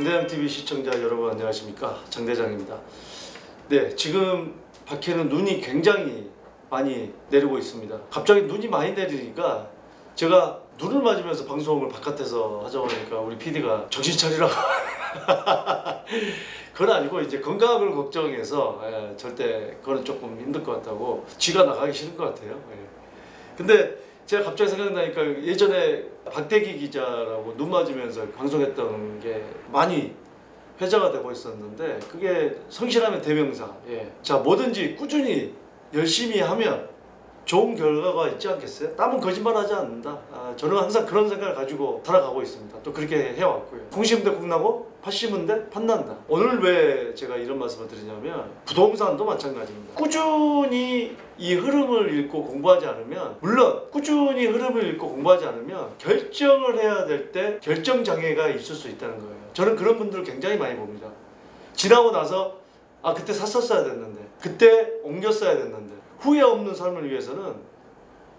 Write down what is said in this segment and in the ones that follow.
장대장TV 시청자 여러분 안녕하십니까, 장대장입니다. 네, 지금 밖에는 눈이 굉장히 많이 내리고 있습니다. 갑자기 눈이 많이 내리니까 제가 눈을 맞으면서 방송을 바깥에서 하자고 하니까 우리 PD가 정신 차리라고 그건 아니고 이제 건강을 걱정해서 절대 그건 조금 힘들 것 같다고 쥐가 나가기 싫은 것 같아요. 근데 제가 갑자기 생각나니까 예전에 박대기 기자라고 눈 맞으면서 방송했던 게 많이 회자가 되고 있었는데, 그게 성실하면 대명사. 자, 뭐든지 꾸준히 열심히 하면 좋은 결과가 있지 않겠어요? 땀은 거짓말하지 않는다. 저는 항상 그런 생각을 가지고 살아가고 있습니다. 또 그렇게 해왔고요. 공 심은 데 콩나고 팥 심은 데 팥난다. 오늘 왜 제가 이런 말씀을 드리냐면, 부동산도 마찬가지입니다. 꾸준히 이 흐름을 읽고 공부하지 않으면, 물론 꾸준히 흐름을 읽고 공부하지 않으면 결정을 해야 될 때 결정 장애가 있을 수 있다는 거예요. 저는 그런 분들을 굉장히 많이 봅니다. 지나고 나서 그때 샀었어야 됐는데, 그때 옮겼어야 됐는데, 후회 없는 삶을 위해서는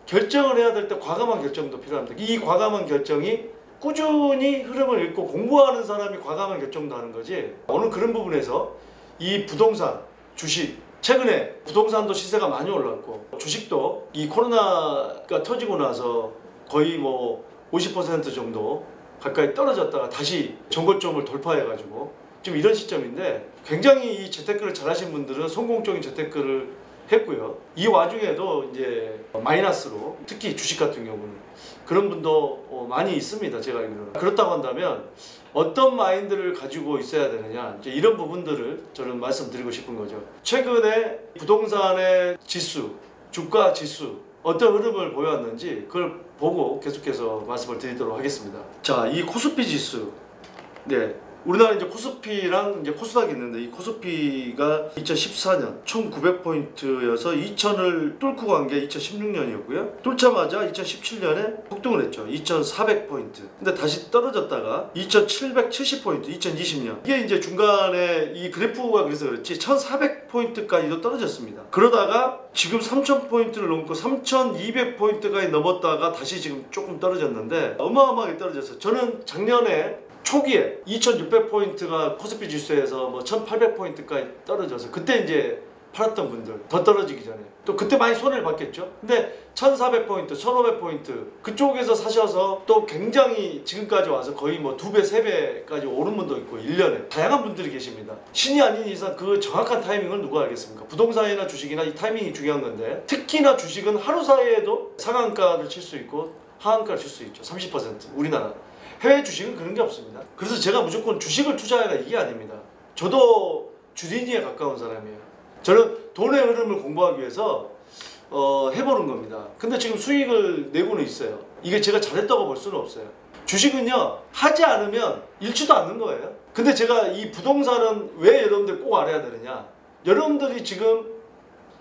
결정을 해야 될 때 과감한 결정도 필요합니다. 이 과감한 결정이 꾸준히 흐름을 읽고 공부하는 사람이 과감한 결정도 하는 거지, 어느 그런 부분에서 이 부동산, 주식, 최근에 부동산도 시세가 많이 올랐고 주식도 이 코로나가 터지고 나서 거의 뭐 50% 정도 가까이 떨어졌다가 다시 전고점을 돌파해가지고 지금 이런 시점인데, 굉장히 이 재테크를 잘하신 분들은 성공적인 재테크를 했고요. 이 와중에도 이제 마이너스로, 특히 주식 같은 경우는 그런 분도 많이 있습니다, 제가 알기로는. 그렇다고 한다면 어떤 마인드를 가지고 있어야 되느냐, 이제 이런 부분들을 저는 말씀드리고 싶은 거죠. 최근에 부동산의 지수, 주가 지수 어떤 흐름을 보여왔는지 그걸 보고 계속해서 말씀을 드리도록 하겠습니다. 자, 이 코스피 지수, 우리나라 이제 코스피랑 이제 코스닥이 있는데, 이 코스피가 2014년 1900포인트여서 2000을 뚫고 간 게 2016년이었고요. 뚫자마자 2017년에 폭등을 했죠. 2400포인트. 근데 다시 떨어졌다가 2770포인트, 2020년. 이게 이제 중간에 이 그래프가 그래서 그렇지 1400포인트까지도 떨어졌습니다. 그러다가 지금 3000포인트를 넘고 3200포인트까지 넘었다가 다시 지금 조금 떨어졌는데, 어마어마하게 떨어졌어요. 저는 작년에 초기에 2600포인트가 코스피 지수에서 뭐 1800포인트까지 떨어져서 그때 이제 팔았던 분들, 더 떨어지기 전에 또 그때 많이 손해를 봤겠죠. 근데 1400포인트, 1500포인트 그쪽에서 사셔서 또 굉장히 지금까지 와서 거의 뭐 2배, 3배까지 오른 분도 있고, 1년에 다양한 분들이 계십니다. 신이 아닌 이상 그 정확한 타이밍을 누가 알겠습니까? 부동산이나 주식이나 이 타이밍이 중요한 건데, 특히나 주식은 하루 사이에도 상한가를 칠 수 있고 하한가를 칠 수 있죠. 30%. 우리나라. 해외 주식은 그런 게 없습니다. 그래서 제가 무조건 주식을 투자해라 이게 아닙니다. 저도 주린이에 가까운 사람이에요. 저는 돈의 흐름을 공부하기 위해서 해보는 겁니다. 근데 지금 수익을 내고는 있어요. 이게 제가 잘했다고 볼 수는 없어요. 주식은요, 하지 않으면 잃지도 않는 거예요. 근데 제가 이 부동산은 왜 여러분들 꼭 알아야 되느냐, 여러분들이 지금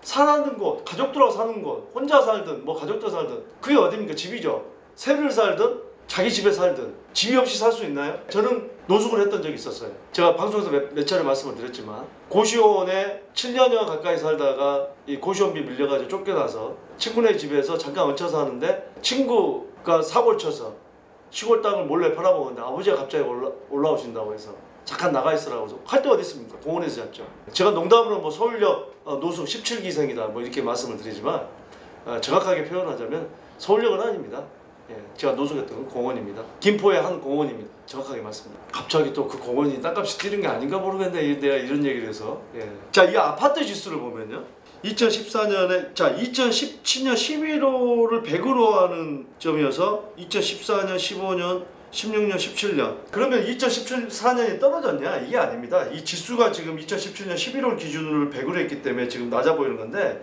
사는 곳, 가족들하고 사는 곳, 혼자 살든 뭐 가족들 살든 그게 어디입니까? 집이죠. 새를 살든 자기 집에 살든 집이 없이 살 수 있나요? 저는 노숙을 했던 적이 있었어요. 제가 방송에서 몇 차례 말씀을 드렸지만, 고시원에 7년여 가까이 살다가 이 고시원비 밀려가지고 쫓겨나서 친구네 집에서 잠깐 얹혀서 하는데, 친구가 사고를 쳐서 시골 땅을 몰래 팔아먹었는데 아버지가 갑자기 올라오신다고 해서 잠깐 나가 있으라고. 할 데 어디 있습니까? 공원에서 잤죠. 제가 농담으로 뭐 서울역 노숙 17기생이다 뭐 이렇게 말씀을 드리지만, 정확하게 표현하자면 서울역은 아닙니다. 제가 노숙했던 건 공원입니다. 김포의 한 공원입니다. 정확하게 말씀드립니다. 갑자기 또 그 공원이 땅값이 뛰는 게 아닌가 모르겠네, 내가 이런 얘기를 해서. 자, 이 아파트 지수를 보면요, 2014년에 2017년 11월을 100으로 하는 점이어서 2014년, 15년, 16년, 17년. 그러면 2014년이 떨어졌냐? 이게 아닙니다. 이 지수가 지금 2017년 11월 기준으로 100으로 했기 때문에 지금 낮아 보이는 건데,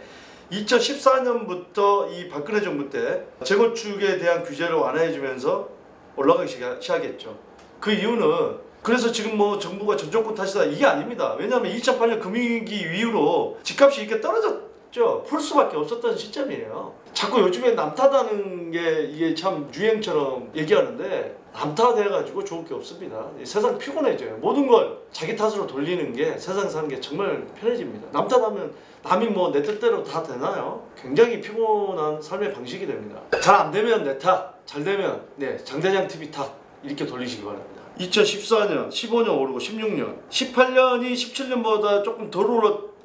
2014년부터 이 박근혜 정부 때 재건축에 대한 규제를 완화해주면서 올라가기 시작했죠. 그 이유는, 그래서 지금 뭐 정부가 전 정권 탓이다 이게 아닙니다. 왜냐하면 2008년 금융위기 이후로 집값이 이렇게 떨어졌죠. 풀 수밖에 없었던 시점이에요. 자꾸 요즘에 남 탓하는 게 이게 참 유행처럼 얘기하는데, 남 탓해가지고 좋을 게 없습니다. 세상 피곤해져요. 모든 걸 자기 탓으로 돌리는 게 세상 사는 게 정말 편해집니다. 남 탓하면 남이 뭐 내 뜻대로 다 되나요? 굉장히 피곤한 삶의 방식이 됩니다. 잘 안 되면 내 탓, 잘 되면 장대장TV 탓, 이렇게 돌리시기 바랍니다. 2014년, 15년 오르고 16년, 18년이 17년보다 조금 덜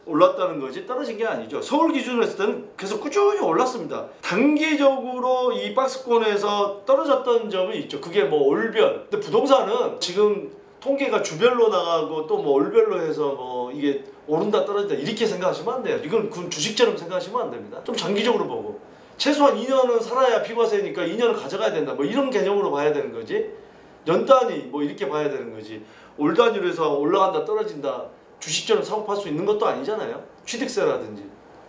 올랐다는 거지 떨어진 게 아니죠. 서울 기준으로 했을 때는 계속 꾸준히 올랐습니다. 단기적으로 이 박스권에서 떨어졌던 점이 있죠. 그게 뭐 올별. 근데 부동산은 지금 통계가 주별로 나가고 또 뭐 올별로 해서 뭐 이게 오른다 떨어진다 이렇게 생각하시면 안 돼요. 이건 주식처럼 생각하시면 안 됩니다. 좀 장기적으로 보고 최소한 2년은 살아야 피과세니까 2년을 가져가야 된다. 뭐 이런 개념으로 봐야 되는 거지. 연 단위 뭐 이렇게 봐야 되는 거지. 올 단위로 해서 올라간다 떨어진다 주식처럼 사고 팔 수 있는 것도 아니잖아요. 취득세라든지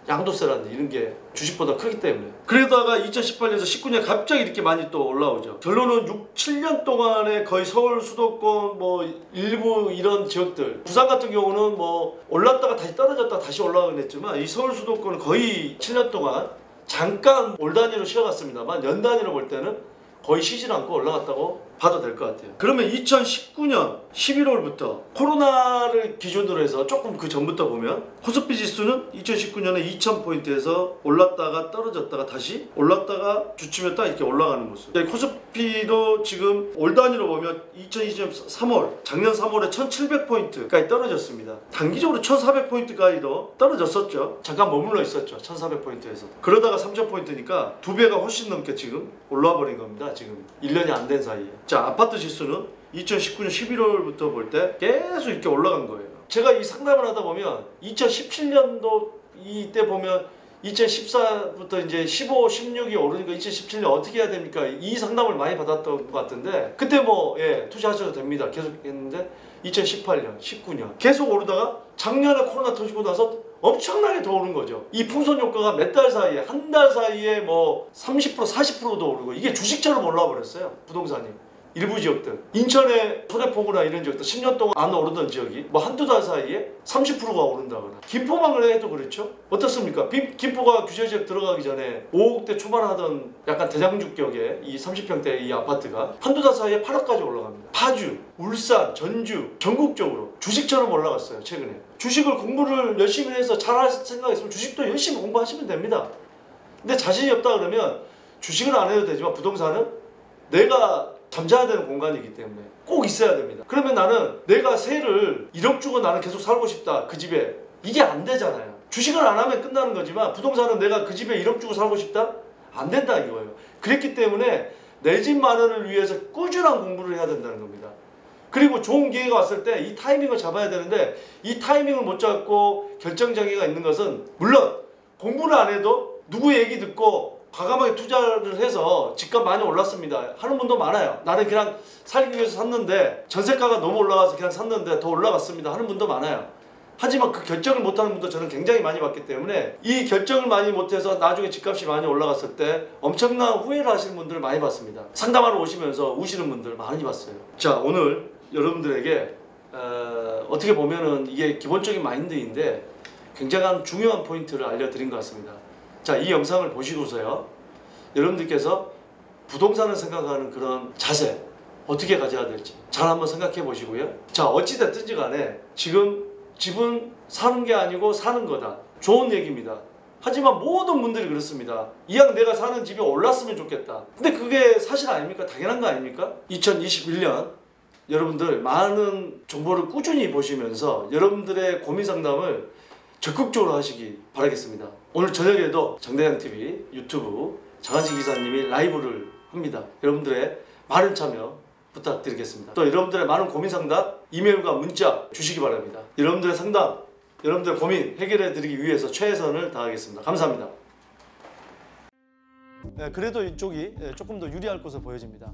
양도세라든지 이런 게 주식보다 크기 때문에. 그러다가 2018년에서 19년 갑자기 이렇게 많이 또 올라오죠. 결론은 6, 7년 동안에 거의 서울 수도권 뭐 일부 이런 지역들, 부산 같은 경우는 뭐 올랐다가 다시 떨어졌다가 다시 올라가긴 했지만 이 서울 수도권은 거의 7년 동안 잠깐 올 단위로 쉬어갔습니다만 연 단위로 볼 때는 거의 쉬질 않고 올라갔다고 봐도 될 것 같아요. 그러면 2019년 11월부터 코로나를 기준으로 해서 조금 그 전부터 보면 코스피 지수는 2019년에 2000포인트에서 올랐다가 떨어졌다가 다시 올랐다가 주춤에 딱 이렇게 올라가는 모습. 코스피도 지금 올 단위로 보면 2020년 3월 작년 3월에 1700포인트까지 떨어졌습니다. 단기적으로 1400포인트까지도 떨어졌었죠. 잠깐 머물러 있었죠. 1400포인트에서. 그러다가 3000포인트니까 2배가 훨씬 넘게 지금 올라와 버린 겁니다. 지금 1년이 안 된 사이에. 자, 아파트 지수는 2019년 11월부터 볼 때 계속 이렇게 올라간 거예요. 제가 이 상담을 하다 보면 2017년도 이때 보면 2014부터 이제 15, 16이 오르니까 2017년 어떻게 해야 됩니까? 이 상담을 많이 받았던 것 같은데 그때 뭐 투자하셔도 됩니다. 계속 했는데 2018년, 19년 계속 오르다가 작년에 코로나 터지고 나서 엄청나게 더 오른 거죠. 이 풍선 효과가 몇 달 사이에 한 달 사이에 뭐 30%, 40%도 오르고 이게 주식처럼 올라와 버렸어요. 부동산이. 일부 지역들 인천의 소래포구나 이런 지역들 10년 동안 안 오르던 지역이 뭐 한두 달 사이에 30%가 오른다거나 김포만 해도 그렇죠. 어떻습니까? 김포가 규제지역 들어가기 전에 5억대 초반 하던 약간 대장주격의 이 30평대 이 아파트가 한두 달 사이에 8억까지 올라갑니다. 파주, 울산, 전주 전국적으로 주식처럼 올라갔어요. 최근에. 주식을 공부를 열심히 해서 잘할 생각 있으면 주식도 열심히 공부하시면 됩니다. 근데 자신이 없다 그러면 주식은 안 해도 되지만 부동산은 내가 잠자야 되는 공간이기 때문에 꼭 있어야 됩니다. 그러면 나는 내가 세를 1억 주고 나는 계속 살고 싶다 그 집에 이게 안 되잖아요. 주식을 안 하면 끝나는 거지만 부동산은 내가 그 집에 1억 주고 살고 싶다? 안 된다 이거예요. 그랬기 때문에 내 집 마련을 위해서 꾸준한 공부를 해야 된다는 겁니다. 그리고 좋은 기회가 왔을 때 이 타이밍을 잡아야 되는데 이 타이밍을 못 잡고 결정장애가 있는 것은 물론 공부를 안 해도 누구 얘기 듣고 과감하게 투자를 해서 집값 많이 올랐습니다 하는 분도 많아요. 나는 그냥 살기 위해서 샀는데 전세가가 너무 올라가서 그냥 샀는데 더 올라갔습니다 하는 분도 많아요. 하지만 그 결정을 못하는 분도 저는 굉장히 많이 봤기 때문에 이 결정을 많이 못해서 나중에 집값이 많이 올라갔을 때 엄청난 후회를 하시는 분들을 많이 봤습니다. 상담하러 오시면서 우시는 분들 많이 봤어요. 자, 오늘 여러분들에게 어떻게 보면은 이게 기본적인 마인드인데 굉장한 중요한 포인트를 알려드린 것 같습니다. 자, 이 영상을 보시고서요 여러분들께서 부동산을 생각하는 그런 자세 어떻게 가져야 될지 잘 한번 생각해 보시고요. 자, 어찌됐든지 간에 지금 집은 사는 게 아니고 사는 거다. 좋은 얘기입니다. 하지만 모든 분들이 그렇습니다. 이왕 내가 사는 집이 올랐으면 좋겠다. 근데 그게 사실 아닙니까? 당연한 거 아닙니까? 2021년 여러분들 많은 정보를 꾸준히 보시면서 여러분들의 고민 상담을 적극적으로 하시기 바라겠습니다. 오늘 저녁에도 장대장TV 유튜브 장한식 기사님이 라이브를 합니다. 여러분들의 많은 참여 부탁드리겠습니다. 또 여러분들의 많은 고민 상담 이메일과 문자 주시기 바랍니다. 여러분들의 상담, 여러분들의 고민 해결해 드리기 위해서 최선을 다하겠습니다. 감사합니다. 그래도 이쪽이 조금 더 유리할 것으로 보여집니다.